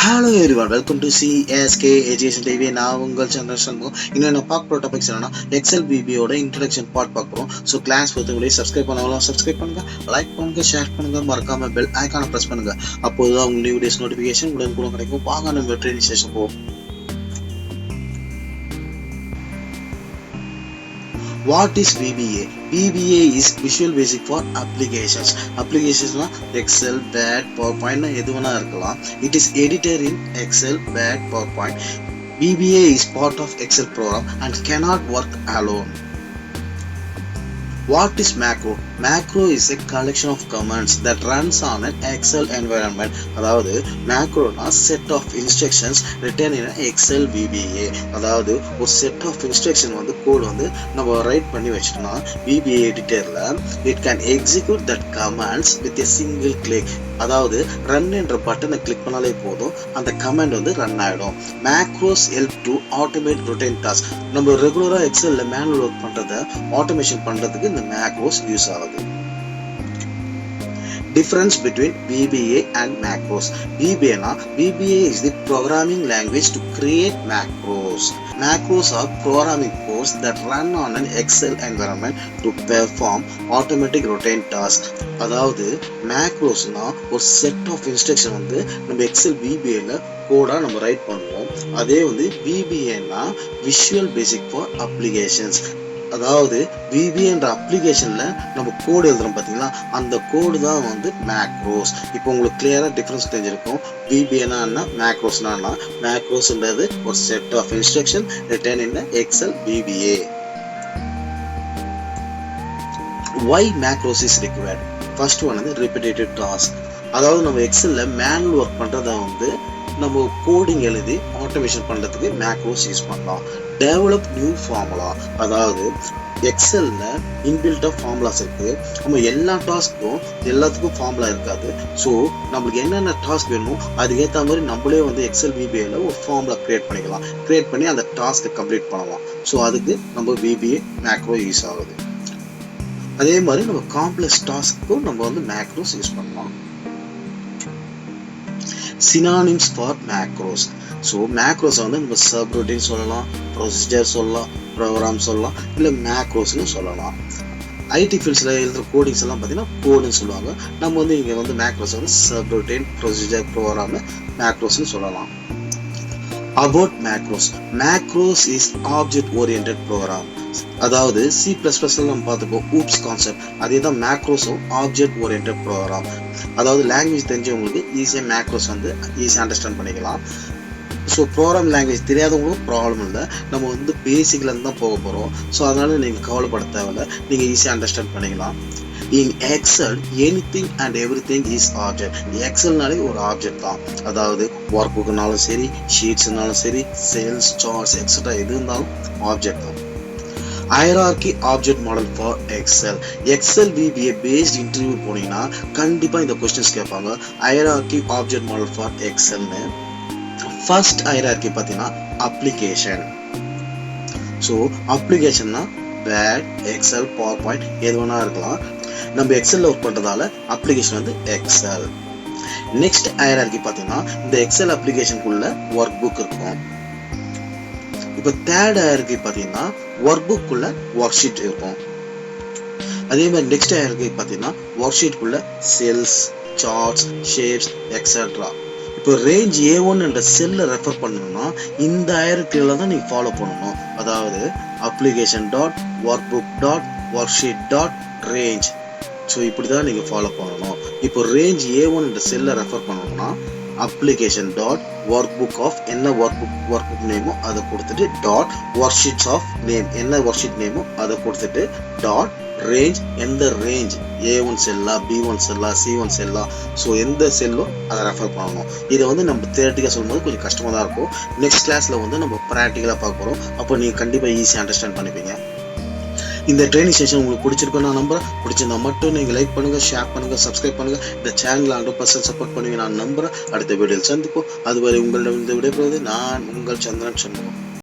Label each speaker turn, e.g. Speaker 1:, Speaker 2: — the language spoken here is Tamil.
Speaker 1: Hello everyone, welcome to CSK Education TV. நான் உங்கள் சந்திரன் சண்முகம். இன்னும் நான் பார்க்க போகிற டாபிக்ஸ் என்னன்னா Excel VBA ஓட இன்ட்ரோடக்ஷன் பார்ட் பார்க்க போகிறோம். ஸோ கிளாஸ் பொறுத்த முடியும் சப்ஸ்கிரைப் பண்ணாலும் சப்ஸ்கிரைப் பண்ணுங்க, லைக் பண்ணுங்க, ஷேர் பண்ணுங்க, மறக்காம பெல் ஐக்கானை ப்ரெஸ் பண்ணுங்க. அப்போதுதான் உங்க நியூ வீடியோஸ் நோட்டிஃபிகேஷன் உடனுக்குடன் கிடைக்கும். வாங்க நம்ம ட்ரைனிங் செஷன் போவோம். What is VBA? VBA is Visual Basic for Applications. Applications na Excel, Word, PowerPoint na எது வேணா இருக்கலாம். It is edited in Excel, Word, PowerPoint. VBA is part of Excel program and cannot work alone. What is macro? Macro is a collection of commands that runs on an Excel environment. அதாவது macro na set of instructions written in an Excel VBA. அதாவது ஒரு set of instruction வந்து கோட் வந்து நம்ம ரைட் பண்ணி வச்சிட்டோம்னா VBA எடிட்டர்ல it can execute that commands with a single click. அதாவது ரன் என்ற பட்டனை கிளிக் பண்ணாலே போதும், அந்த கமாண்ட் வந்து ரன் ஆயிடும். Macros help to automate routine tasks. நம்ம ரெகுலரா எக்ஸல்ல மேனுவல் ஒர்க் பண்றதை ஆட்டோமேஷன் பண்றதுக்கு இந்த macros யூஸ் ஆகுது. Difference between VBA and Macros. VBA is the programming language to create macros. Macros are programming codes that run on an Excel environment to perform automatic routine tasks. அதாவது macrosனா ஒரு செட் ஆஃப் இன்ஸ்ட்ரக்ஷன் வந்து நம்ம Excel VBAல கோடா நம்ம ரைட் பண்ணுவோம். அதே வந்து VBAனா விஷுவல் பேசிக் ஃபார் அப்ளிகேஷன்ஸ். அதாவது VBA என்ற அப்ளிகேஷன்ல நம்ம கோடு எழுதுறோம் பாத்தீங்களா, அந்த கோடு தான் வந்து மேக்ரோஸ். இப்போ உங்களுக்கு கிளியரா டிஃபரன்ஸ் தெரிஞ்சிருக்கும். VBAனா என்ன, மேக்ரோஸ்னா என்ன. மேக்ரோஸ்ன்றது ஒரு set of instruction written in Excel VBA. Why macros is required? First one வந்து repetitive task. அதாவது நம்ம எக்ஸல்ல மேனுவல் ஒர்க் பண்றத வந்து நம்ம கோடிங் எழுதி ஆட்டோமேஷன் பண்றதுக்கு மேக்ரோஸ் யூஸ் பண்ணலாம். Develop new formula. அதாவது எக்ஸல்ல இன்பில்டா ஃபார்முலாஸ் இருக்கு. நம்ம எல்லா டாஸ்க்கும் எல்லாத்துக்கும் ஃபார்முலா இருக்காது. ஸோ நம்மளுக்கு என்னென்ன டாஸ்க் வேணுமோ அதுக்கேற்ற மாதிரி நம்மளே வந்து எக்ஸல் VBAல ஒரு ஃபார்முலா கிரியேட் பண்ணிக்கலாம். கிரியேட் பண்ணி அந்த டாஸ்க்கை கம்ப்ளீட் பண்ணலாம். ஸோ அதுக்கு நம்ம VBA மேக்ரோ யூஸ் ஆகுது. அதே மாதிரி நம்ம காம்ப்ளெக்ஸ் டாஸ்க்கும் நம்ம வந்து மேக்ரோஸ் யூஸ் பண்ணலாம். Synonyms for macros. So macros வந்து நம்ம சப் ரொட்டீன் சொல்லலாம், ப்ரொசீஜர் சொல்லலாம், ப்ரோக்ராம் சொல்லலாம், இல்லை மேக்ரோஸ்னு சொல்லலாம். ஐடி ஃபீல்ட்ஸில் எழுதுகிற கோடிங்ஸ் எல்லாம் பார்த்தீங்கன்னா கோடுன்னு சொல்லுவாங்க. நம்ம வந்து இங்கே வந்து மேக்ரோஸ் வந்து சப் ரொட்டீன், ப்ரொசீஜர், ப்ரோக்ராம், மேக்ரோஸ்னு சொல்லலாம். About macros. Macros is object oriented program. அதாவது C++ல நம்ம பார்த்துப்போம் ஊப்ஸ் கான்செப்ட். அதே தான் மேக்ரோஸும் ஆப்ஜெக்ட் ஓரியன்டட் ப்ரோக்ராம். அதாவது லாங்குவேஜ் தெரிஞ்சவங்களுக்கு ஈஸியாக மேக்ரோஸ் வந்து ஈஸியாக அண்டர்ஸ்டாண்ட் பண்ணிக்கலாம். ஸோ ப்ரோக்ராம் லாங்குவேஜ் தெரியாதவங்களும் ப்ராப்ளம் இல்லை, நம்ம வந்து பேசிக்லேருந்து தான் போக போகிறோம். ஸோ அதனால நீங்கள் கவலைப்பட தேவையில்லை, நீங்கள் ஈஸியாக அண்டர்ஸ்டாண்ட் பண்ணிக்கலாம். In Excel, anything and everything is object. எக்ஸல்னாலே ஒரு ஆப்ஜெக்ட் தான். அதாவது ஒர்க் புக்னாலும் சரி, ஷீட்ஸ்னாலும் சரி, சேல்ஸ், சார்ட்ஸ், எக்ஸெட்ரா எது இருந்தாலும் ஆப்ஜெக்ட் தான். Hierarchy object model for Excel. Excel VBA based interview போனீங்கன்னா கண்டிப்பா இந்த கொஸ்டின்ஸ் கேட்பாங்க. ஹைரார்கி ஆப்ஜெக்ட் மாடல் ஃபார் எக்ஸல்னு. ஃபர்ஸ்ட் ஹைரார்கி பார்த்தீங்கன்னா அப்ளிகேஷன். ஸோ அப்ளிகேஷன்னா வேர்ட், எக்ஸல், பவர் பாயிண்ட் எது வேணா இருக்கலாம். நம்ம எக்ஸல்ல ஒர்க் பண்றதால அப்ளிகேஷன் வந்து எக்ஸல். நெக்ஸ்ட் ஹைரார்கி பார்த்தீங்கன்னா இந்த எக்ஸல் அப்ளிகேஷனுக்குள்ள ஒர்க் புக் இருக்கும். இப்போ தேர்ட் ஹைரார்கி பார்த்தீங்கன்னா ஒர்க் புக்குள்ள ஒர்க் ஷீட் இருக்கும். அதே மாதிரி நெக்ஸ்ட் ஹைரார்கி பார்த்தீங்கன்னா ஒர்க் ஷீட்குள்ள செல்ஸ், சார்ட்ஸ், ஷேப்ஸ், எக்ஸெட்ரா. இப்போ ரேஞ்ச் A1 என்ற செல்ல ரெஃபர் பண்ணணும்னா இந்த ஹைரார்கில தான் நீங்க ஃபாலோ பண்ணணும். அதாவது application dot work book dot work sheet dot range. So இப்படி தான் நீங்கள் ஃபாலோ பண்ணணும். இப்போ ரேஞ்ச் A1 என்ற செல்லை ரெஃபர் பண்ணணும்னா application dot workbook of என்ன ஒர்க் புக் நேமோ அதை கொடுத்துட்டு dot worksheets of name என்ன ஒர்க் ஷீட் நேமோ அதை கொடுத்துட்டு டாட் ரேஞ்ச் எந்த ரேஞ்ச் A1 செல்லா, B1 செல்லா, C1 செல்லா, ஸோ எந்த செல்லோ அதை ரெஃபர் பண்ணணும். இதை வந்து நம்ம தியரிட்டிக்காக சொல்லும்போது கொஞ்சம் கஷ்டமாக தான் இருக்கும். நெக்ஸ்ட் கிளாஸில் வந்து நம்ம ப்ராக்டிக்கலாக பார்க்க போகிறோம். அப்போ நீங்கள் கண்டிப்பாக ஈஸியாக அண்டர்ஸ்டாண்ட் பண்ணிப்பீங்க. இந்த ட்ரைனிங் செஷன் உங்களுக்கு பிடிச்சிருக்கும் நான் நம்புறேன். பிடிச்சிருந்தா மட்டும் நீங்கள் லைக் பண்ணுங்க, ஷேர் பண்ணுங்க, சப்ஸ்கிரைப் பண்ணுங்க. இந்த சேனலை 100% சப்போர்ட் பண்ணுவீங்க நான் நம்புறேன். அடுத்த வீடியோவில் சந்திப்போம். அதுவரை உங்களிடம் விடைபெறுவது நான் உங்கள் சந்திரன் சண்முகம்.